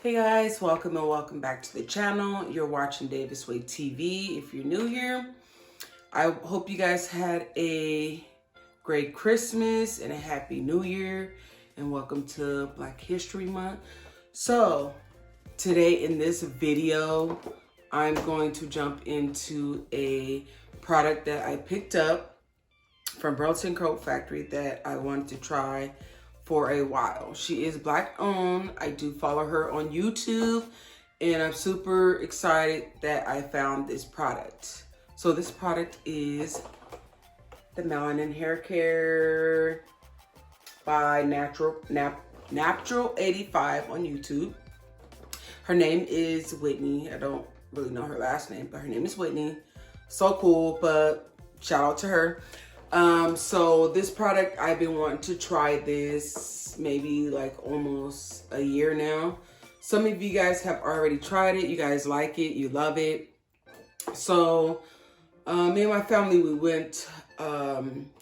Hey guys, welcome and welcome back to the channel. You're watching Davis Way TV. If you're new here, I hope you guys had a great Christmas and a happy new year, and welcome to Black History Month. So today in this video, I'm going to jump into a product that I picked up from Burlington Coat Factory that I wanted to try for a while. She is Black owned. I do follow her on YouTube, and I'm super excited that I found this product. So this product is the Melanin Hair Care by Naturale 85 on YouTube. Her name is Whitney. I don't really know her last name, but her name is Whitney. So cool, but shout out to her. So this product, I've been wanting to try this maybe like almost a year now. Some of you guys have already tried it. You guys like it. You love it. So me and my family, we went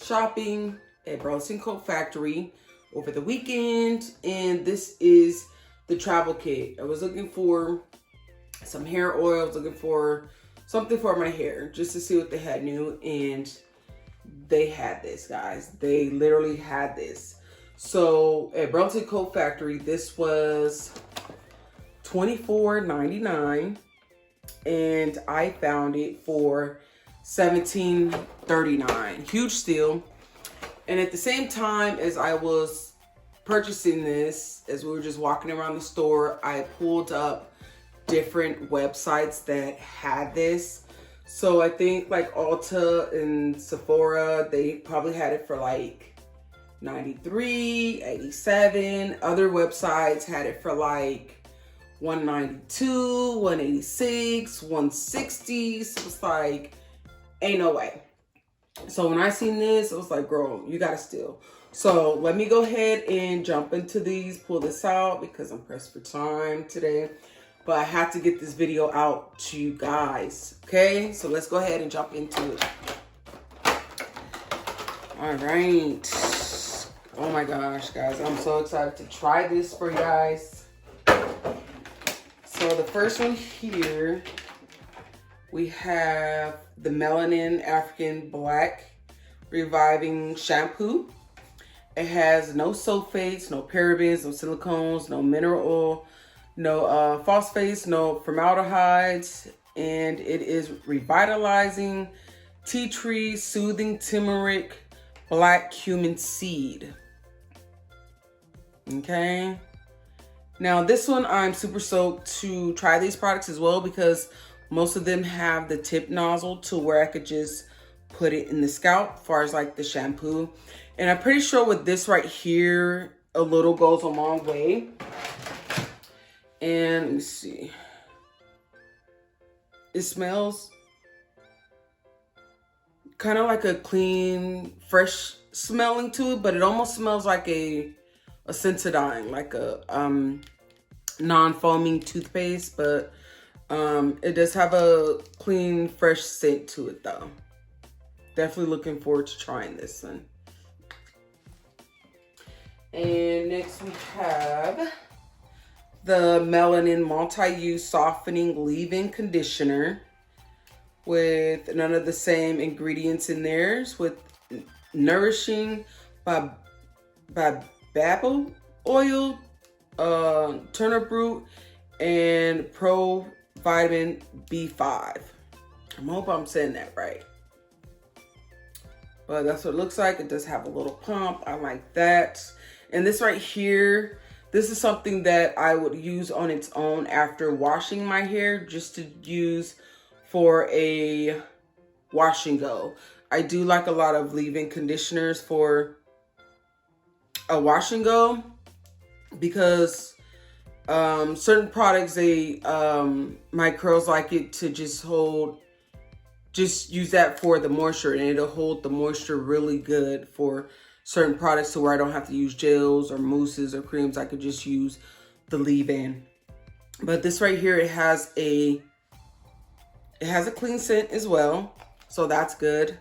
shopping at Burlington Coat Factory over the weekend. And this is the travel kit. I was looking for some hair oil. I was looking for something for my hair just to see what they had new. And they had this, guys. They literally had this. So at Burlington Coat Factory, this was $24.99, and I found it for $17.39. Huge steal. And at the same time as I was purchasing this, as we were just walking around the store, I pulled up different websites that had this. So I think like Ulta and Sephora, they probably had it for like $93, $87. Other websites had it for like $192, $186, $160. So it's like, ain't no way. So when I seen this, I was like, girl, you gotta steal. So let me go ahead and jump into these, pull this out because I'm pressed for time today. But I have to get this video out to you guys, okay? So let's go ahead and jump into it. All right. Oh my gosh, guys. I'm so excited to try this for you guys. So the first one here, we have the Melanin African Black Reviving Shampoo. It has no sulfates, no parabens, no silicones, no mineral oil, no phosphates, no formaldehydes, and it is revitalizing tea tree, soothing turmeric, black cumin seed. Okay. Now this one, I'm super stoked to try these products as well because most of them have the tip nozzle to where I could just put it in the scalp as far as like the shampoo. And I'm pretty sure with this right here, a little goes a long way. And let me see. It smells kind of like a clean, fresh smelling to it, but it almost smells like a Sensodyne, like a non-foaming toothpaste, but it does have a clean, fresh scent to it though. Definitely looking forward to trying this one. And next we have the Melanin Multi-Use Softening Leave-In Conditioner with none of the same ingredients in theirs, with nourishing babel oil, turnip root, and pro vitamin B5. I hope I'm saying that right. But that's what it looks like. It does have a little pump. I like that. And this right here, this is something that I would use on its own after washing my hair, just to use for a wash and go. I do like a lot of leave-in conditioners for a wash and go because certain products, my curls like it to just use that for the moisture, and it'll hold the moisture really good for certain products to where I don't have to use gels or mousses or creams. I could just use the leave-in. But this right here, it has a clean scent as well, so that's good.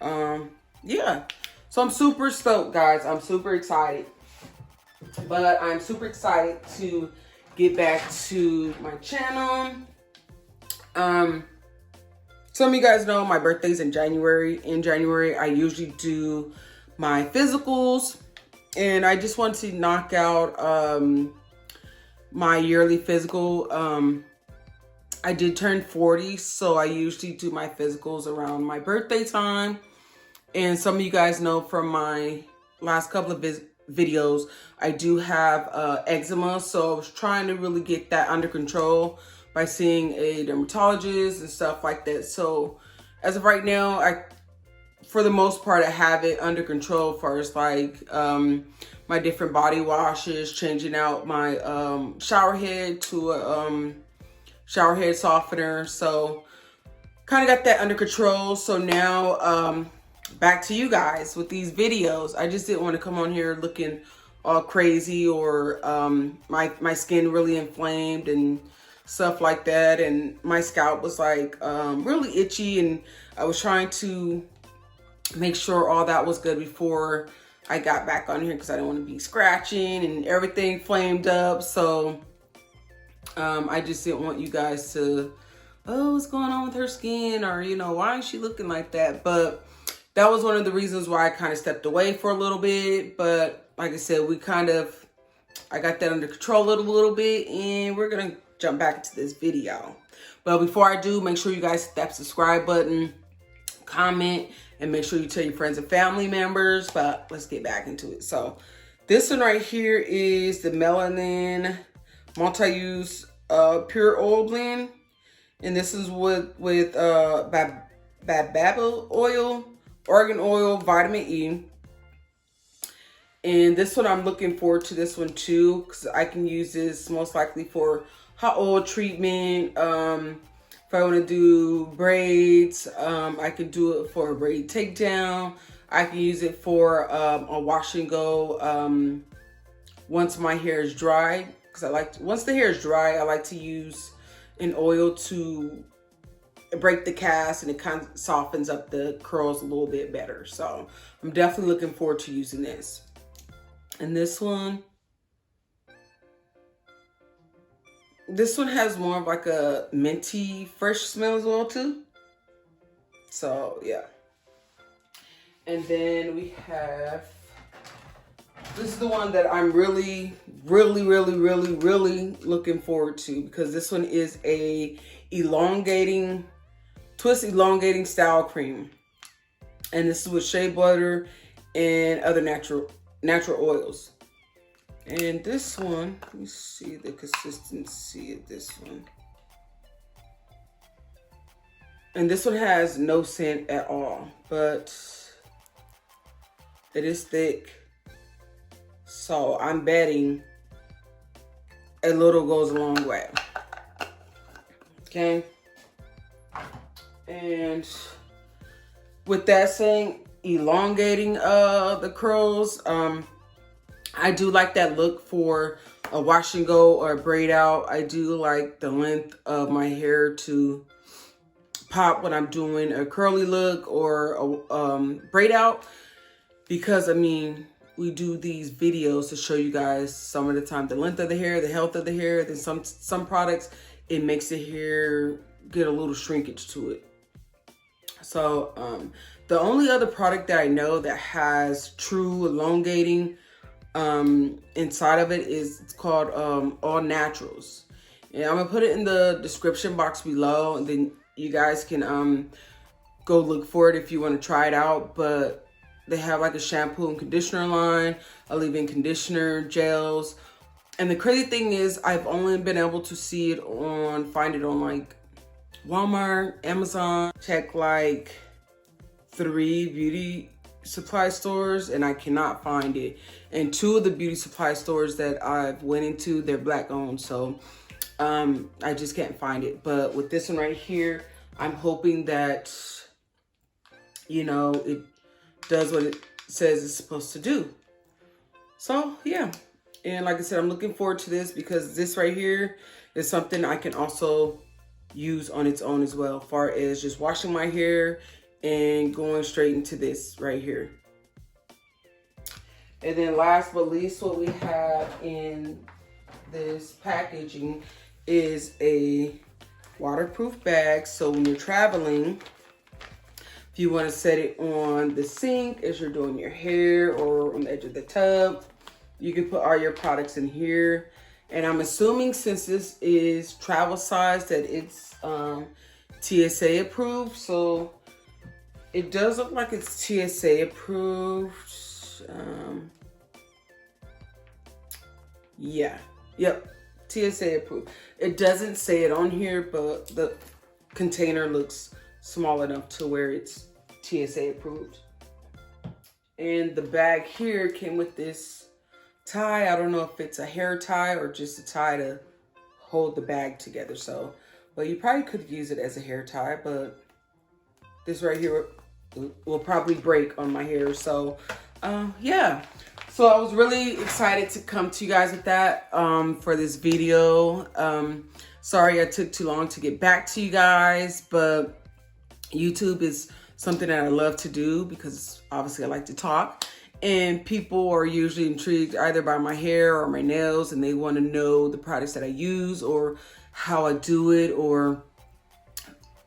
Yeah, so I'm super stoked, guys. I'm super excited. But I'm super excited to get back to my channel. Some of you guys know my birthday's in January. In January, I usually do my physicals, and I just want to knock out my yearly physical. I did turn 40, so I usually do my physicals around my birthday time. And some of you guys know from my last couple of videos, I do have eczema, so I was trying to really get that under control by seeing a dermatologist and stuff like that. So as of right now, for the most part, I have it under control as far as like my different body washes, changing out my shower head to a shower head softener. So kind of got that under control. So now back to you guys with these videos. I just didn't want to come on here looking all crazy or my skin really inflamed and stuff like that, and my scalp was like really itchy, and I was trying to make sure all that was good before I got back on here because I didn't want to be scratching and everything flamed up. So I just didn't want you guys to, oh, what's going on with her skin, or you know, why is she looking like that? But that was one of the reasons why I kind of stepped away for a little bit. But like I said, I got that under control a little bit, and we're gonna jump back into this video. But before I do, make sure you guys hit that subscribe button, comment, and make sure you tell your friends and family members. But let's get back into it. So this one right here is the Melanin multi-use pure oil blend, and this is with baobab oil, argan oil, vitamin E. And this one, I'm looking forward to this one too, because I can use this most likely for hot oil treatment. If I want to do braids, I can do it for a braid takedown. I can use it for a wash and go once my hair is dry, because once the hair is dry, I like to use an oil to break the cast, and it kind of softens up the curls a little bit better. So I'm definitely looking forward to using this. And this one has more of like a minty, fresh smell as well too. So yeah. And then we have, this is the one that I'm really looking forward to, because this one is a twist elongating style cream. And this is with shea butter and other natural oils. And this one, let me see the consistency of this one. And this one has no scent at all, but it is thick. So I'm betting a little goes a long way. Okay. And with that saying, elongating the curls, I do like that look for a wash and go or a braid out. I do like the length of my hair to pop when I'm doing a curly look or a braid out, because I mean, we do these videos to show you guys some of the time the length of the hair, the health of the hair. Then some products, it makes the hair get a little shrinkage to it. So the only other product that I know that has true elongating inside of it is, it's called All Naturals. And I'm gonna put it in the description box below, and then you guys can go look for it if you want to try it out. But they have like a shampoo and conditioner line, a leave-in conditioner, gels. And the crazy thing is, I've only been able to find it on like Walmart, Amazon, check like 3 beauty supply stores, and I cannot find it. And 2 of the beauty supply stores that I've went into, they're black owned, so I just can't find it. But with this one right here, I'm hoping that, you know, it does what it says it's supposed to do. So yeah, and like I said, I'm looking forward to this, because this right here is something I can also use on its own as well, as far as just washing my hair and going straight into this right here. And then last but least, what we have in this packaging is a waterproof bag. So when you're traveling, if you want to set it on the sink as you're doing your hair or on the edge of the tub, you can put all your products in here. And I'm assuming since this is travel size that it's TSA approved. So it does look like it's TSA approved. Yeah, yep, TSA approved. It doesn't say it on here, but the container looks small enough to where it's TSA approved. And the bag here came with this tie. I don't know if it's a hair tie or just a tie to hold the bag together. So, but you probably could use it as a hair tie, but this right here will probably break on my hair. So, yeah. So I was really excited to come to you guys with that for this video. Sorry I took too long to get back to you guys, but YouTube is something that I love to do because obviously I like to talk. And people are usually intrigued either by my hair or my nails, and they want to know the products that I use or how I do it or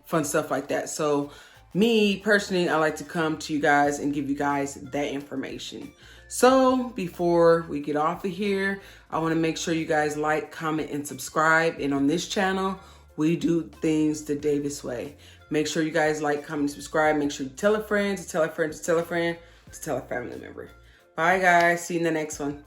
fun stuff like that. So me personally, I like to come to you guys and give you guys that information. So before we get off of here, I want to make sure you guys like, comment, and subscribe. And on this channel, we do things the Davis way. Make sure you guys like, comment, subscribe. Make sure you tell a friend, to tell a friend, to tell a friend, to tell a family member. Bye guys. See you in the next one.